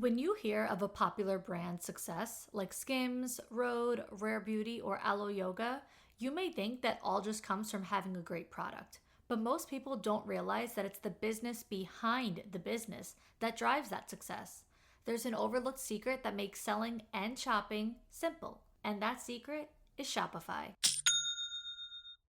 When you hear of a popular brand success like Skims, Rhode, Rare Beauty, or Aloe Yoga, you may think that all just comes from having a great product. But most people don't realize that it's the business behind the business that drives that success. There's an overlooked secret that makes selling and shopping simple, and that secret is Shopify.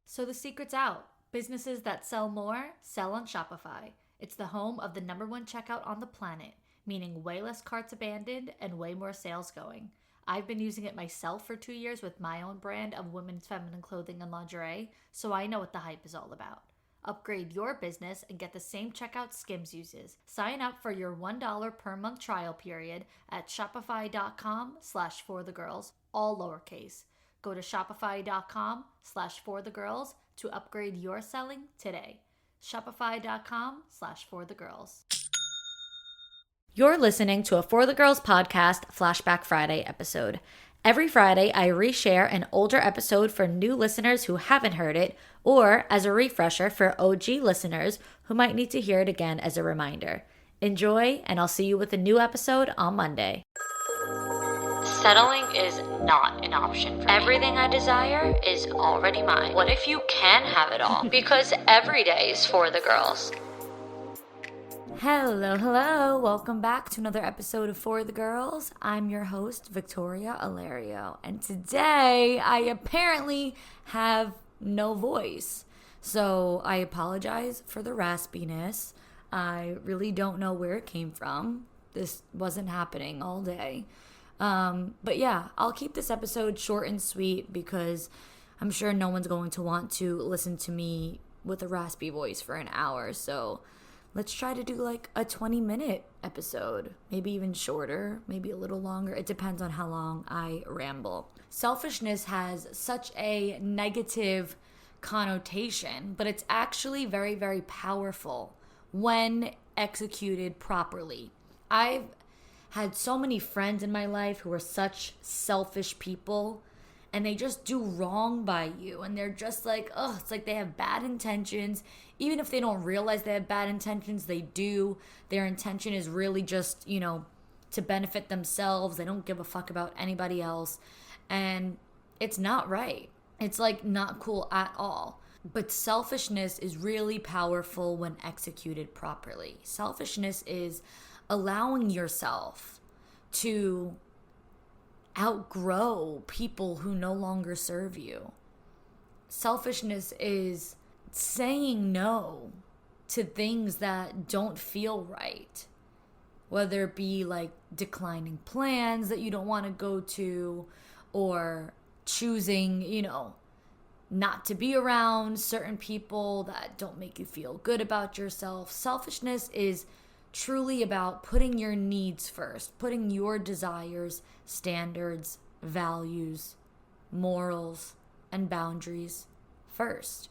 So the secret's out. Businesses that sell more sell on Shopify. It's the home of the #1 checkout on the planet, meaning way less carts abandoned and way more sales going. I've been using it myself for 2 years with my own brand of women's feminine clothing and lingerie, so I know what the hype is all about. Upgrade your business and get the same checkout Skims uses. Sign up for your $1 per month trial period at shopify.com/forthegirls, all lowercase. Go to shopify.com/forthegirls to upgrade your selling today. Shopify.com/forthegirls. You're listening to a For the Girls podcast Flashback Friday episode. Every Friday, I reshare an older episode for new listeners who haven't heard it, or as a refresher for OG listeners who might need to hear it again as a reminder. Enjoy, and I'll see you with a new episode on Monday. Settling is not an option for me. Everything I desire is already mine. What if you can have it all? Because every day is for the girls. Hello. Welcome back to another episode of For the Girls. I'm your host, Victoria Alario, and today I apparently have no voice. So I apologize for the raspiness. I really don't know where it came from. This wasn't happening all day. But yeah, I'll keep this episode short and sweet because I'm sure no one's going to want to listen to me with a raspy voice for an hour. So let's try to do like a 20-minute episode, maybe even shorter, maybe a little longer. It depends on how long I ramble. Selfishness has such a negative connotation, but it's actually very, very powerful when executed properly. I've had so many friends in my life who are such selfish people, and they just do wrong by you, and they're just like, it's like they have bad intentions. Even if they don't realize they have bad intentions, they do. Their intention is really just, to benefit themselves. They don't give a fuck about anybody else, and it's not right. It's like not cool at all. But selfishness is really powerful when executed properly. Selfishness is allowing yourself to outgrow people who no longer serve you. Selfishness is saying no to things that don't feel right, whether it be like declining plans that you don't want to go to, or choosing, not to be around certain people that don't make you feel good about yourself. Selfishness is truly about putting your needs first, putting your desires, standards, values, morals, and boundaries first.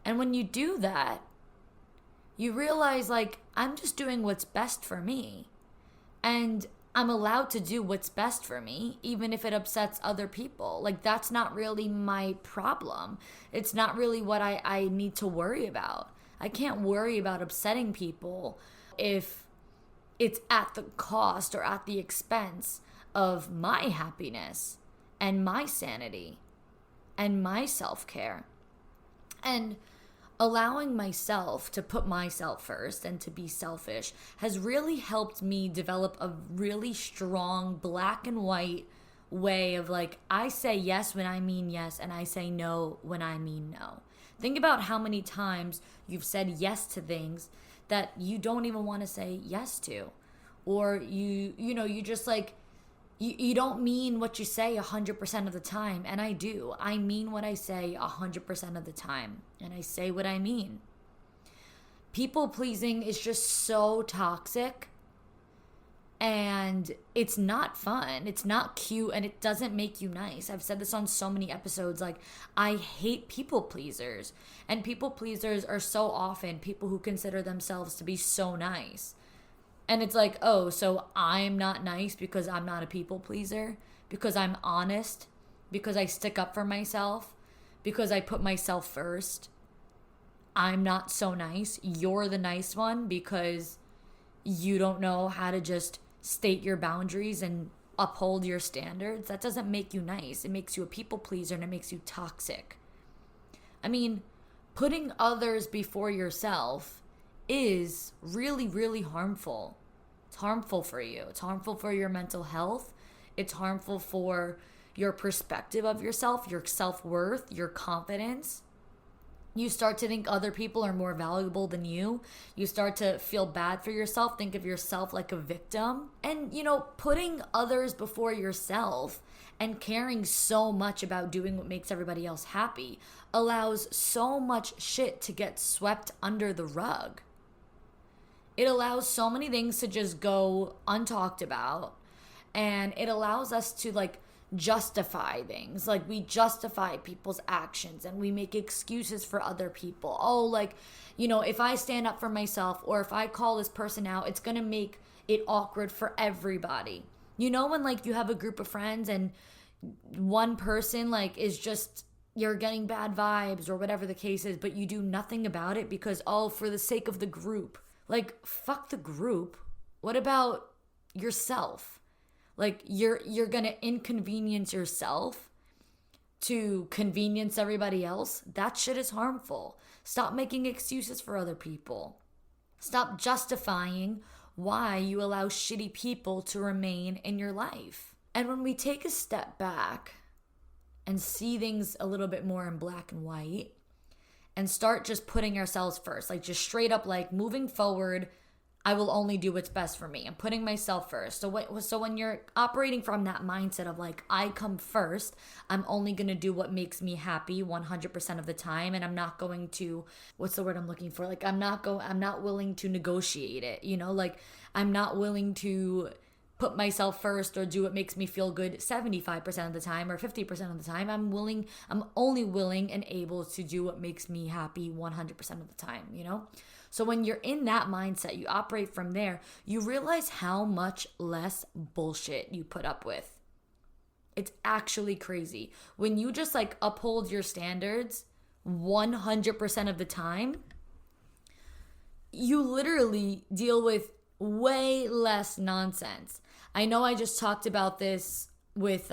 And when you do that, you realize, I'm just doing what's best for me. And I'm allowed to do what's best for me, even if it upsets other people. That's not really my problem. It's not really what I need to worry about. I can't worry about upsetting people if it's at the cost or at the expense of my happiness and my sanity and my self-care. And allowing myself to put myself first and to be selfish has really helped me develop a really strong black and white way of I say yes when I mean yes, and I say no when I mean no. Think about how many times you've said yes to things that you don't even want to say yes to. Or you just you don't mean what you say 100% of the time. And I do. I mean what I say 100% of the time. And I say what I mean. People pleasing is just so toxic. And it's not fun. It's not cute, and it doesn't make you nice. I've said this on so many episodes. I hate people pleasers. And people pleasers are so often people who consider themselves to be so nice. And it's so I'm not nice because I'm not a people pleaser, because I'm honest, because I stick up for myself, because I put myself first. I'm not so nice. You're the nice one because you don't know how to just state your boundaries and uphold your standards, that doesn't make you nice. It makes you a people pleaser and it makes you toxic. I mean, putting others before yourself is really, really harmful. It's harmful for you. It's harmful for your mental health. It's harmful for your perspective of yourself, your self-worth, your confidence. You start to think other people are more valuable than you. You start to feel bad for yourself, think of yourself like a victim. And, putting others before yourself and caring so much about doing what makes everybody else happy allows so much shit to get swept under the rug. It allows so many things to just go untalked about. And it allows us to justify things. We justify people's actions and we make excuses for other people. If I stand up for myself or if I call this person out, it's gonna make it awkward for everybody. When you have a group of friends and one person is just, you're getting bad vibes or whatever the case is, but you do nothing about it because for the sake of the group. Fuck the group. What about yourself? You're gonna inconvenience yourself to convenience everybody else. That shit is harmful. Stop making excuses for other people. Stop justifying why you allow shitty people to remain in your life. And when we take a step back and see things a little bit more in black and white and start just putting ourselves first, just straight up moving forward, I will only do what's best for me. I'm putting myself first. So when you're operating from that mindset of I come first, I'm only going to do what makes me happy 100% of the time. And I'm not going to, what's the word I'm looking for? I'm not willing to negotiate it. I'm not willing to put myself first or do what makes me feel good 75% of the time or 50% of the time. I'm only willing and able to do what makes me happy 100% of the time, So when you're in that mindset, you operate from there, you realize how much less bullshit you put up with. It's actually crazy. When you just uphold your standards 100% of the time, you literally deal with way less nonsense. I know I just talked about this with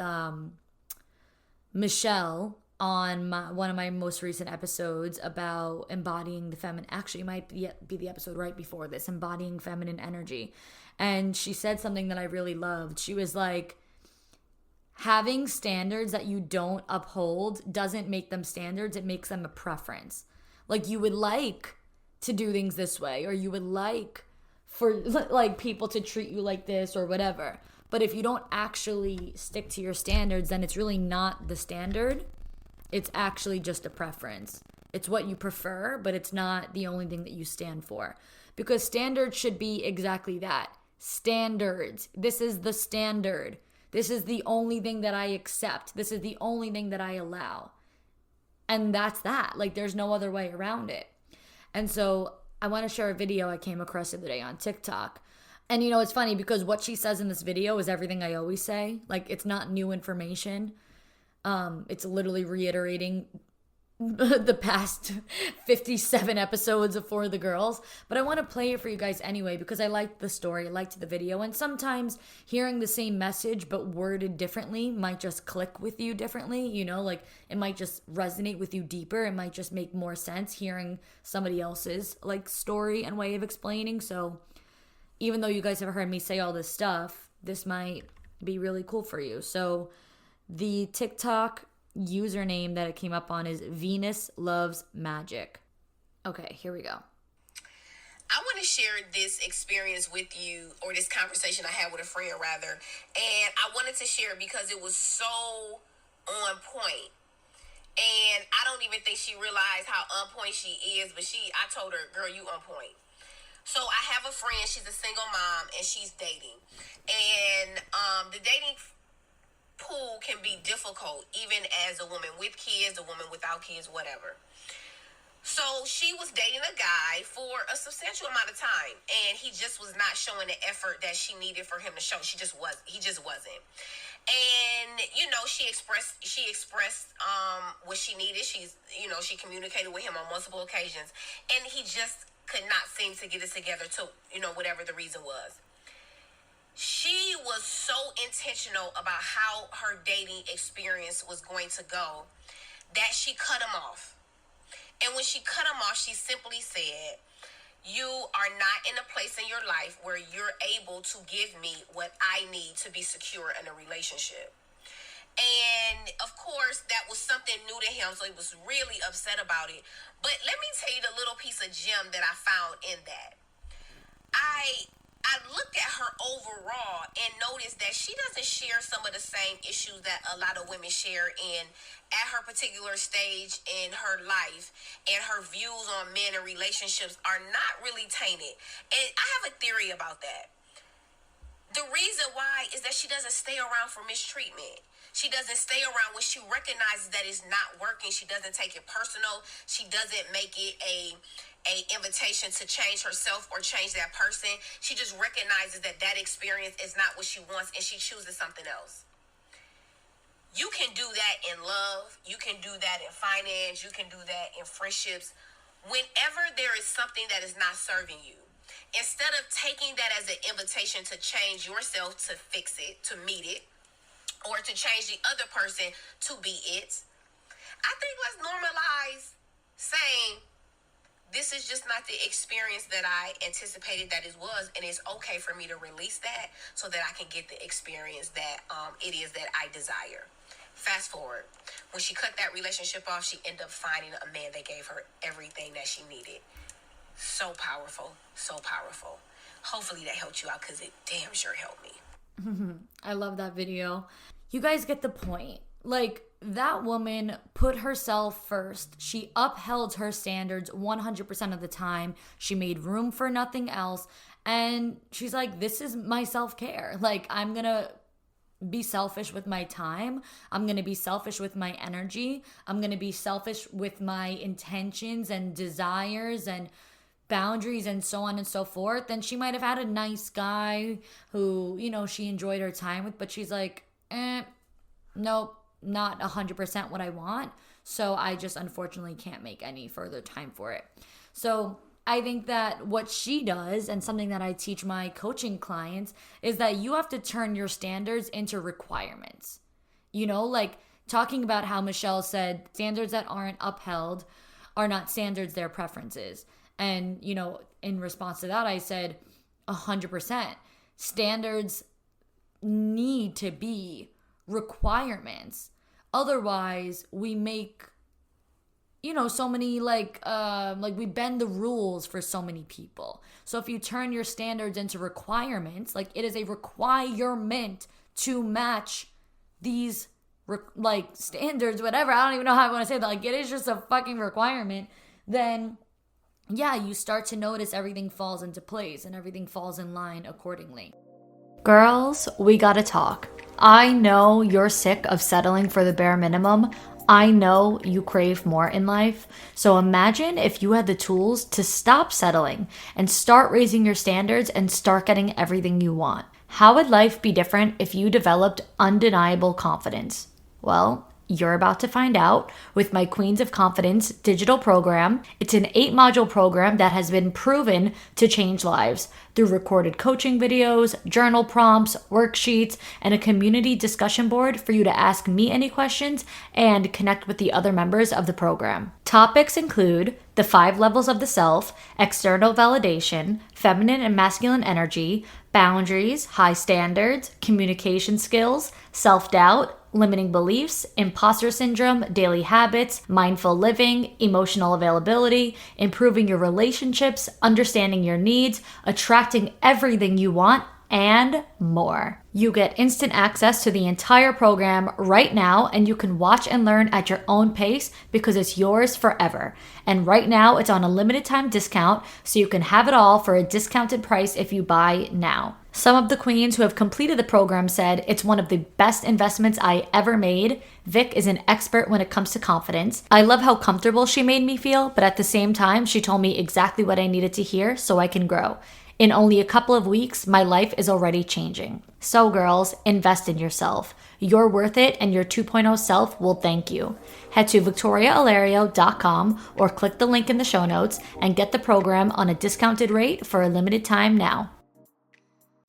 Michelle on one of my most recent episodes about embodying the feminine. Actually, it might be the episode right before this, embodying feminine energy. And she said something that I really loved. She was like, having standards that you don't uphold doesn't make them standards. It makes them a preference. You would like to do things this way, or you would like for people to treat you like this or whatever. But if you don't actually stick to your standards, then it's really not the standard. It's actually just a preference. It's what you prefer, but it's not the only thing that you stand for. Because standards should be exactly that. Standards. This is the standard. This is the only thing that I accept. This is the only thing that I allow. And that's that. There's no other way around it. And so I want to share a video I came across the other day on TikTok. And it's funny because what she says in this video is everything I always say. It's not new information. It's literally reiterating the past 57 episodes of For the Girls. But I want to play it for you guys anyway because I liked the story, I liked the video. And sometimes hearing the same message but worded differently might just click with you differently. It might just resonate with you deeper. It might just make more sense hearing somebody else's story and way of explaining. So even though you guys have heard me say all this stuff, this might be really cool for you. So the TikTok username that it came up on is Venus Loves Magic. Okay, here we go. I want to share this experience with you, or this conversation I had with a friend rather, and I wanted to share it because it was so on point. And I don't even think she realized how on point she is, but I told her, girl, you on point. So I have a friend, she's a single mom, and she's dating. And the dating pool can be difficult, even as a woman with kids, a woman without kids, whatever. So she was dating a guy for a substantial amount of time, and he just was not showing the effort that she needed for him to show. He just wasn't. And she expressed what she needed. She communicated with him on multiple occasions, and he just could not seem to get it together to, whatever the reason was. She was so intentional about how her dating experience was going to go that she cut him off. And when she cut him off, she simply said, you are not in a place in your life where you're able to give me what I need to be secure in a relationship. And of course, that was something new to him, so he was really upset about it. But let me tell you the little piece of gem that I found in that. I looked at her overall and noticed that she doesn't share some of the same issues that a lot of women share at her particular stage in her life, and her views on men and relationships are not really tainted. And I have a theory about that. The reason why is that she doesn't stay around for mistreatment. She doesn't stay around when she recognizes that it's not working. She doesn't take it personal. She doesn't make it a invitation to change herself or change that person. She just recognizes that experience is not what she wants, and she chooses something else. You can do that in love. You can do that in finance. You can do that in friendships. Whenever there is something that is not serving you, instead of taking that as an invitation to change yourself, to fix it, to meet it, or to change the other person to be it, I think let's normalize saying, this is just not the experience that I anticipated that it was, and it's okay for me to release that so that I can get the experience that it is that I desire. Fast forward, when she cut that relationship off, she ended up finding a man that gave her everything that she needed. So powerful, so powerful. Hopefully that helped you out, because it damn sure helped me. I love that video. You guys get the point. Like, that woman put herself first. She upheld her standards 100% of the time. She made room for nothing else. And she's like, this is my self-care. Like, I'm going to be selfish with my time. I'm going to be selfish with my energy. I'm going to be selfish with my intentions and desires and boundaries and so on and so forth. And she might have had a nice guy who, she enjoyed her time with, but she's like, nope, not 100% what I want. So I just unfortunately can't make any further time for it. So I think that what she does, and something that I teach my coaching clients, is that you have to turn your standards into requirements. Like talking about how Michelle said standards that aren't upheld are not standards, they're preferences. And, in response to that, I said 100%. Standards need to be requirements. Otherwise, we make, so many like we bend the rules for so many people. So if you turn your standards into requirements, like it is a requirement to match these standards, whatever. I don't even know how I want to say that. Like, it is just a fucking requirement. Then yeah, you start to notice everything falls into place and everything falls in line accordingly. Girls, we gotta talk. I know you're sick of settling for the bare minimum. I know you crave more in life. So imagine if you had the tools to stop settling and start raising your standards and start getting everything you want. How would life be different if you developed undeniable confidence? Well, you're about to find out with my Queens of Confidence digital program. It's an 8-module program that has been proven to change lives through recorded coaching videos, journal prompts, worksheets, and a community discussion board for you to ask me any questions and connect with the other members of the program. Topics include the 5 levels of the self, external validation, feminine and masculine energy, boundaries, high standards, communication skills, self-doubt, limiting beliefs, imposter syndrome, daily habits, mindful living, emotional availability, improving your relationships, understanding your needs, attracting everything you want, and more. You get instant access to the entire program right now, and you can watch and learn at your own pace because it's yours forever. And right now it's on a limited time discount, so you can have it all for a discounted price if you buy now. Some of the queens who have completed the program said it's one of the best investments I ever made. Vic is an expert when it comes to confidence. I love how comfortable she made me feel, but at the same time, she told me exactly what I needed to hear so I can grow. In only a couple of weeks, my life is already changing. So girls, invest in yourself. You're worth it and your 2.0 self will thank you. Head to victoriaalario.com or click the link in the show notes and get the program on a discounted rate for a limited time now.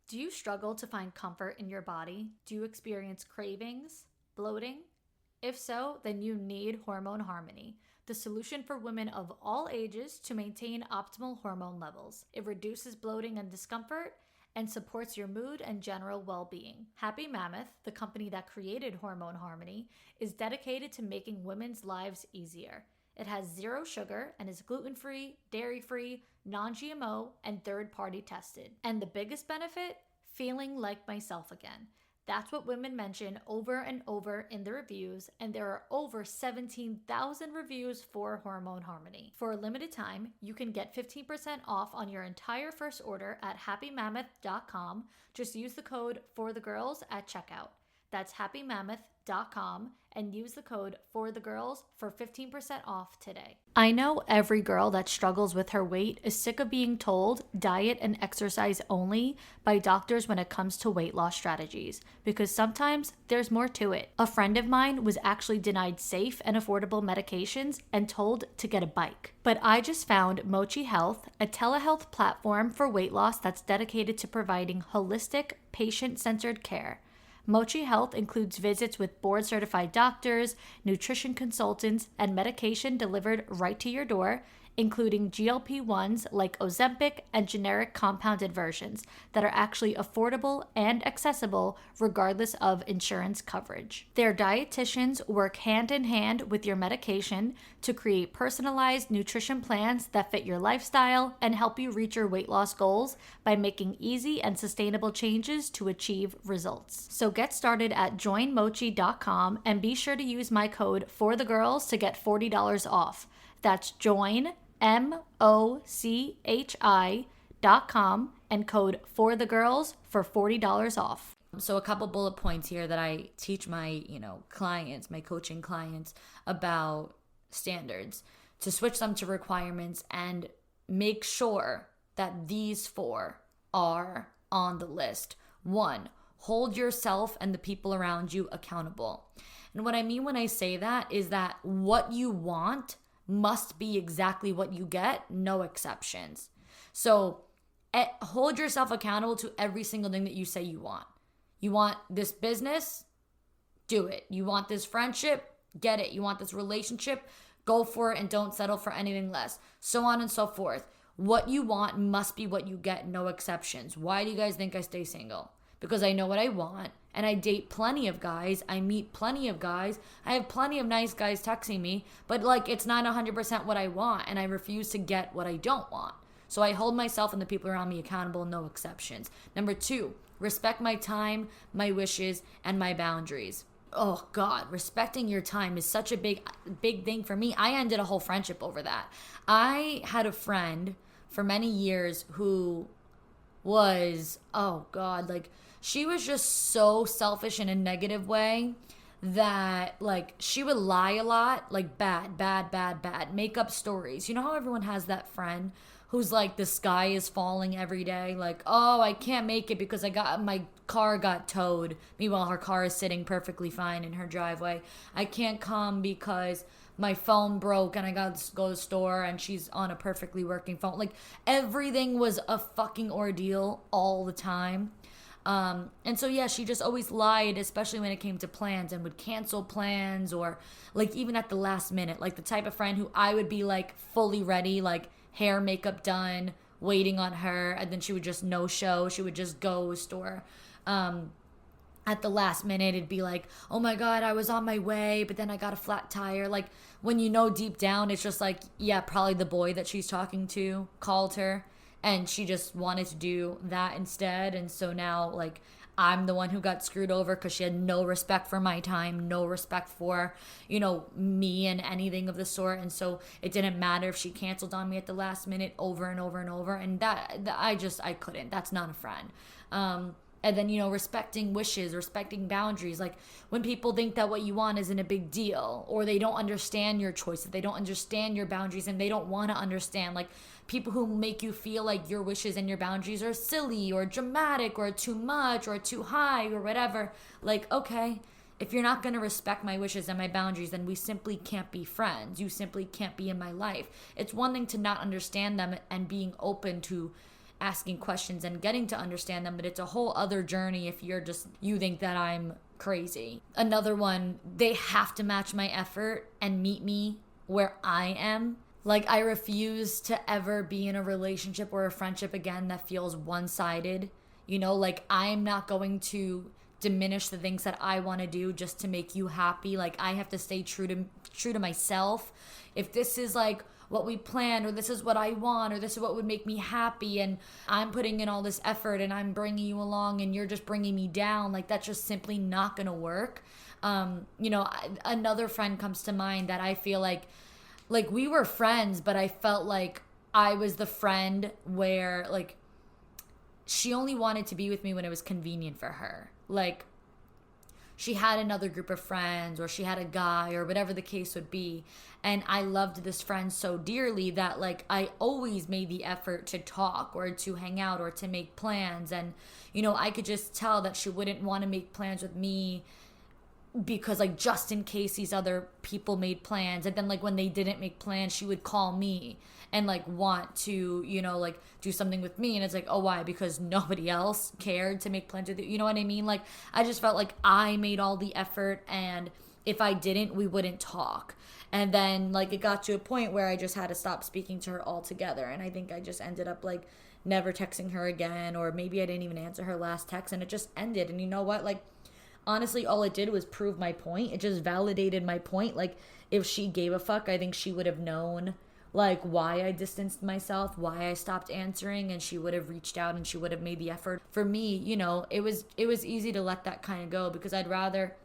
Do you struggle to find comfort in your body? Do you experience cravings, bloating? If so, then you need Hormone Harmony, the solution for women of all ages to maintain optimal hormone levels. It reduces bloating and discomfort and supports your mood and general well-being. Happy Mammoth, the company that created Hormone Harmony, is dedicated to making women's lives easier. It has 0 sugar and is gluten-free, dairy-free, non-GMO, and third-party tested. And the biggest benefit? Feeling like myself again. That's what women mention over and over in the reviews, and there are over 17,000 reviews for Hormone Harmony. For a limited time, you can get 15% off on your entire first order at happymammoth.com. Just use the code FORTHEGIRLS at checkout. That's happymammoth.com and use the code FORTHEGIRLS for 15% off today. I know every girl that struggles with her weight is sick of being told diet and exercise only by doctors when it comes to weight loss strategies, because sometimes there's more to it. A friend of mine was actually denied safe and affordable medications and told to get a bike. But I just found Mochi Health, a telehealth platform for weight loss that's dedicated to providing holistic, patient-centered care. Mochi Health includes visits with board-certified doctors, nutrition consultants, and medication delivered right to your door, including GLP-1s like Ozempic and generic compounded versions that are actually affordable and accessible regardless of insurance coverage. Their dietitians work hand in hand with your medication to create personalized nutrition plans that fit your lifestyle and help you reach your weight loss goals by making easy and sustainable changes to achieve results. So get started at joinmochi.com and be sure to use my code FORTHEGIRLS to get $40 off. That's joinmochi.com and code FORTHEGIRLS for $40 off. So a couple bullet points here that I teach my, clients, my coaching clients about standards, to switch them to requirements and make sure that these 4 are on the list. 1, hold yourself and the people around you accountable. And what I mean when I say that is that what you want must be exactly what you get, no exceptions. So hold yourself accountable to every single thing that you say you want. You want this business? Do it. You want this friendship? Get it. You want this relationship? Go for it and don't settle for anything less. So on and so forth. What you want must be what you get, no exceptions. Why do you guys think I stay single? Because I know what I want, and I date plenty of guys. I meet plenty of guys. I have plenty of nice guys texting me, but it's not 100% what I want, and I refuse to get what I don't want. So I hold myself and the people around me accountable, no exceptions. Number 2, respect my time, my wishes, and my boundaries. Oh God, respecting your time is such a big thing for me. I ended a whole friendship over that. I had a friend for many years who was, oh God, she was just so selfish in a negative way that she would lie a lot, bad, make up stories. You know how everyone has that friend who's the sky is falling every day, oh, I can't make it because my car got towed. Meanwhile, her car is sitting perfectly fine in her driveway. I can't come because my phone broke and I got to go to the store and she's on a perfectly working phone. Everything was a fucking ordeal all the time. And so, yeah, she just always lied, especially when it came to plans, and would cancel plans or even at the last minute, the type of friend who I would be fully ready, hair, makeup done, waiting on her. And then she would just no show. She would just go to the store. At the last minute, it'd be oh my God, I was on my way, but then I got a flat tire. When deep down, it's just yeah, probably the boy that she's talking to called her and she just wanted to do that instead. And so now I'm the one who got screwed over because she had no respect for my time, no respect for, me and anything of the sort. And so it didn't matter if she canceled on me at the last minute over and over and over. And that I couldn't. That's not a friend. And then, respecting wishes, respecting boundaries. When people think that what you want isn't a big deal, or they don't understand your choices, they don't understand your boundaries, and they don't want to understand. people who make you feel like your wishes and your boundaries are silly or dramatic or too much or too high or whatever. Like, okay, if you're not going to respect my wishes and my boundaries, then we simply can't be friends. You simply can't be in my life. It's one thing to not understand them and being open to asking questions and getting to understand them, but it's a whole other journey if you think that I'm crazy. Another one, they have to match my effort and meet me where I am. Like, I refuse to ever be in a relationship or a friendship again that feels one-sided. Like, I'm not going to diminish the things that I want to do just to make you happy. Like, I have to stay true to myself. If this is like what we planned, or this is what I want, or this is what would make me happy, and I'm putting in all this effort and I'm bringing you along and you're just bringing me down, like, that's just simply not gonna work. Another friend comes to mind that I feel like we were friends, but I felt like I was the friend where, like, she only wanted to be with me when it was convenient for her. Like, she had another group of friends, or she had a guy, or whatever the case would be. And I loved this friend so dearly that, like, I always made the effort to talk or to hang out or to make plans. And, I could just tell that she wouldn't want to make plans with me because, like, just in case these other people made plans. And then, like, when they didn't make plans, she would call me and, like, want to, like, do something with me. And it's like, oh, why? Because nobody else cared to make plans with you. You know what I mean? Like, I just felt like I made all the effort, and if I didn't, we wouldn't talk. And then, like, it got to a point where I just had to stop speaking to her altogether. And I think I just ended up, like, never texting her again, or maybe I didn't even answer her last text, and it just ended. And you know what? Like, honestly, all it did was prove my point. It just validated my point. Like, if she gave a fuck, I think she would have known, like, why I distanced myself, why I stopped answering, and she would have reached out and she would have made the effort. For me, it was easy to let that kind of go, because I'd rather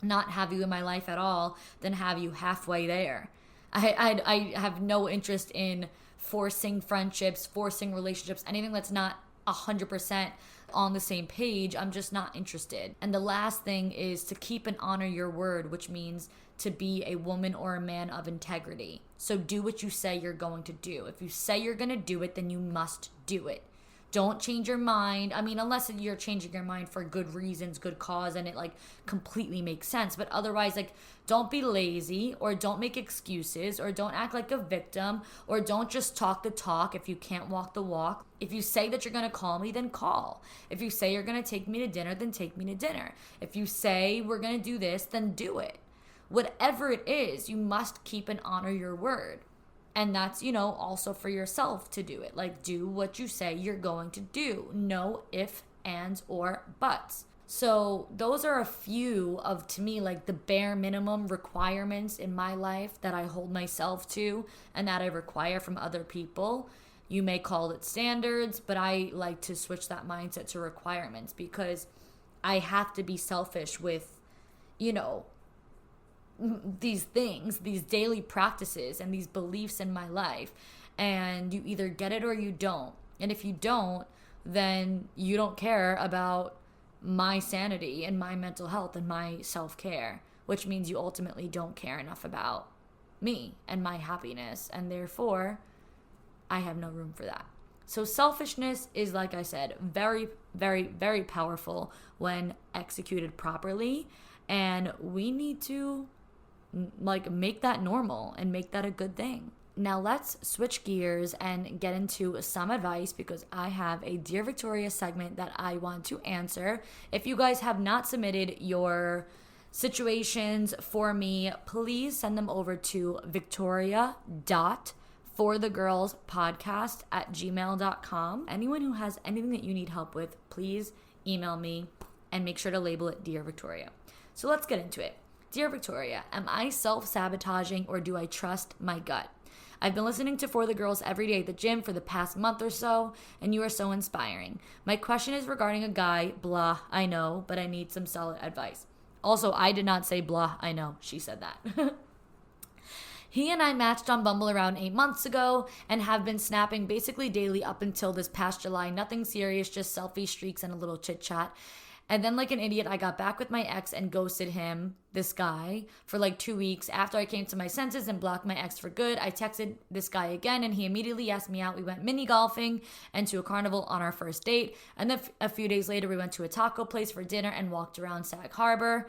not have you in my life at all than have you halfway there. I have no interest in forcing friendships, forcing relationships, anything that's not 100% on the same page. I'm just not interested. And the last thing is to keep and honor your word, which means to be a woman or a man of integrity. So do what you say you're going to do. If you say you're going to do it, then you must do it. Don't change your mind. I mean, unless you're changing your mind for good reasons, good cause, and it, like, completely makes sense. But otherwise, like, don't be lazy, or don't make excuses, or don't act like a victim, or don't just talk the talk if you can't walk the walk. If you say that you're going to call me, then call. If you say you're going to take me to dinner, then take me to dinner. If you say we're going to do this, then do it. Whatever it is, you must keep and honor your word. And that's, also for yourself to do it. Like, do what you say you're going to do. No ifs, ands, or buts. So those are a few of, to me, like, the bare minimum requirements in my life that I hold myself to and that I require from other people. You may call it standards, but I like to switch that mindset to requirements, because I have to be selfish with, these things, these daily practices and these beliefs in my life. And you either get it or you don't. And if you don't, then you don't care about my sanity and my mental health and my self-care, which means you ultimately don't care enough about me and my happiness. And therefore, I have no room for that. So selfishness is, like I said, very, very, very powerful when executed properly. And we need to, like, make that normal and make that a good thing. Now let's switch gears and get into some advice, because I have a Dear Victoria segment that I want to answer. If you guys have not submitted your situations for me, please send them over to victoria.forthegirlspodcast@gmail.com. Anyone who has anything that you need help with, please email me, and make sure to label it Dear Victoria. So let's get into it. Dear Victoria, am I self-sabotaging, or do I trust my gut? I've been listening to For the Girls every day at the gym for the past month or so, and you are so inspiring. My question is regarding a guy, blah, I know, but I need some solid advice. Also, I did not say blah, I know. She said that. He and I matched on Bumble around 8 months ago and have been snapping basically daily up until this past July. Nothing serious, just selfie streaks and a little chit-chat. And then like an idiot, I got back with my ex and ghosted him, this guy, for like 2 weeks. After I came to my senses and blocked my ex for good, I texted this guy again and he immediately asked me out. We went mini golfing and to a carnival on our first date. And then a few days later, we went to a taco place for dinner and walked around Sag Harbor.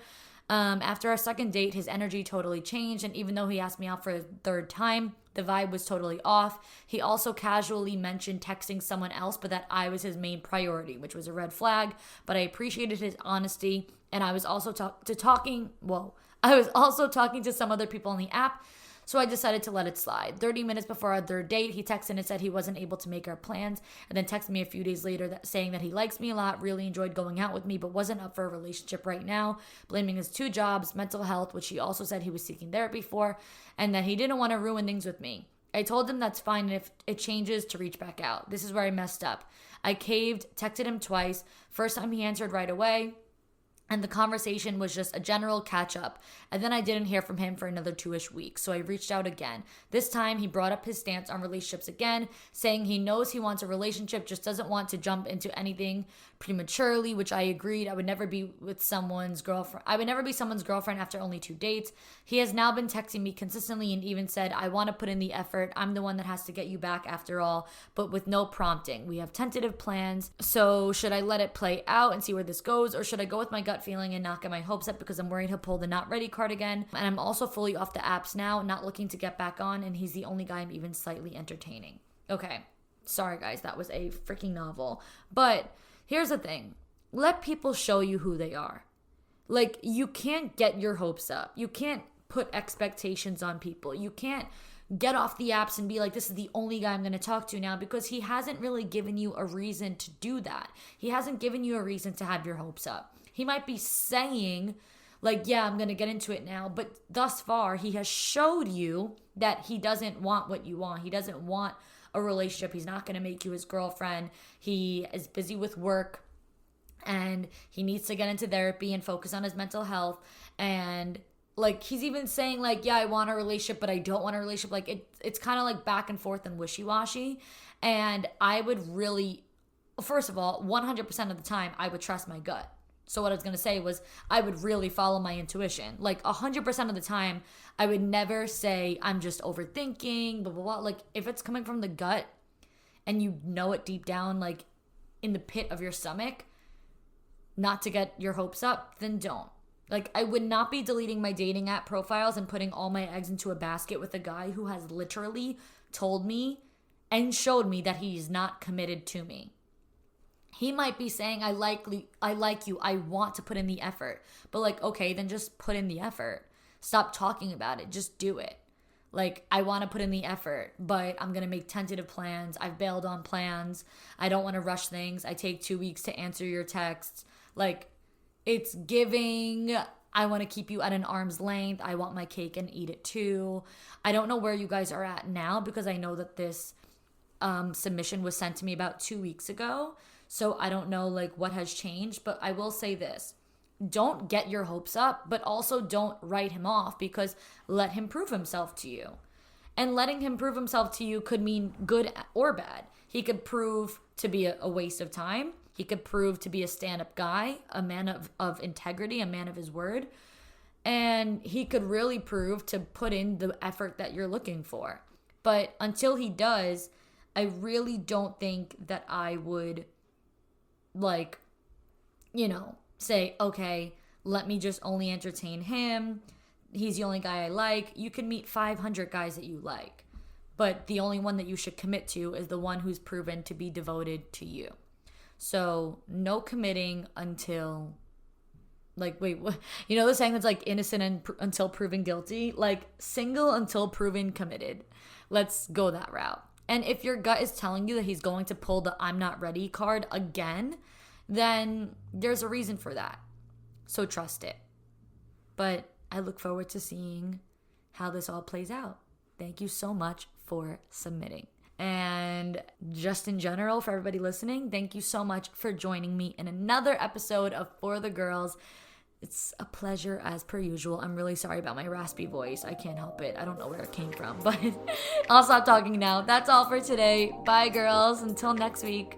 After our second date, his energy totally changed. And even though he asked me out for a third time, the vibe was totally off. He also casually mentioned texting someone else, but that I was his main priority, which was a red flag. But I appreciated his honesty. And I was also talking to some other people on the app. So I decided to let it slide. 30 minutes before our third date, he texted and said he wasn't able to make our plans, and then texted me a few days later saying that he likes me a lot, really enjoyed going out with me, but wasn't up for a relationship right now, blaming his 2 jobs, mental health, which he also said he was seeking therapy for, and that he didn't want to ruin things with me. I told him that's fine, and if it changes, to reach back out. This is where I messed up. I caved, texted him twice. First time he answered right away. And the conversation was just a general catch up. And then I didn't hear from him for another 2-ish weeks. So I reached out again. This time he brought up his stance on relationships again, saying he knows he wants a relationship, just doesn't want to jump into anything prematurely, which I agreed. I would never be someone's girlfriend after only 2 dates. He has now been texting me consistently and even said, I want to put in the effort. I'm the one that has to get you back after all, but with no prompting. We have tentative plans. So should I let it play out and see where this goes? Or should I go with my gut feeling and not get my hopes up because I'm worried he'll pull the not ready card again? And I'm also fully off the apps now, not looking to get back on. And he's the only guy I'm even slightly entertaining. Okay. Sorry guys, that was a freaking novel. But here's the thing. Let people show you who they are. Like, you can't get your hopes up. You can't put expectations on people. You can't get off the apps and be like, this is the only guy I'm going to talk to now, because he hasn't really given you a reason to do that. He hasn't given you a reason to have your hopes up. He might be saying, like, yeah, I'm going to get into it now. But thus far, he has showed you that he doesn't want what you want. He doesn't want a relationship. He's not going to make you his girlfriend. He is busy with work and he needs to get into therapy and focus on his mental health. And like, he's even saying like, yeah, I want a relationship, but I don't want a relationship. Like it's kind of like back and forth and wishy-washy. And I would really, first of all, 100% of the time, I would trust my gut. So what I was going to say was I would really follow my intuition. Like 100% of the time, I would never say I'm just overthinking, blah, blah, blah. Like if it's coming from the gut and you know it deep down, like in the pit of your stomach, not to get your hopes up, then don't. Like I would not be deleting my dating app profiles and putting all my eggs into a basket with a guy who has literally told me and showed me that he's not committed to me. He might be saying, I like you, I want to put in the effort. But like, okay, then just put in the effort. Stop talking about it. Just do it. Like, I want to put in the effort, but I'm going to make tentative plans. I've bailed on plans. I don't want to rush things. I take 2 weeks to answer your texts. Like, it's giving, I want to keep you at an arm's length. I want my cake and eat it too. I don't know where you guys are at now, because I know that this submission was sent to me about 2 weeks ago. So I don't know like what has changed, but I will say this. Don't get your hopes up, but also don't write him off, because let him prove himself to you. And letting him prove himself to you could mean good or bad. He could prove to be a waste of time. He could prove to be a stand-up guy, a man of integrity, a man of his word. And he could really prove to put in the effort that you're looking for. But until he does, I really don't think that I would like, you know, say, okay, let me just only entertain him. He's the only guy I like. You can meet 500 guys that you like, but the only one that you should commit to is the one who's proven to be devoted to you. So no committing until, like, wait, what? You know the saying that's like innocent until proven guilty? Like single until proven committed. Let's go that route. And if your gut is telling you that he's going to pull the I'm not ready card again, then there's a reason for that. So trust it. But I look forward to seeing how this all plays out. Thank you so much for submitting. And just in general, for everybody listening, thank you so much for joining me in another episode of For the Girls. It's a pleasure as per usual. I'm really sorry about my raspy voice. I can't help it. I don't know where it came from, but I'll stop talking now. That's all for today. Bye, girls. Until next week.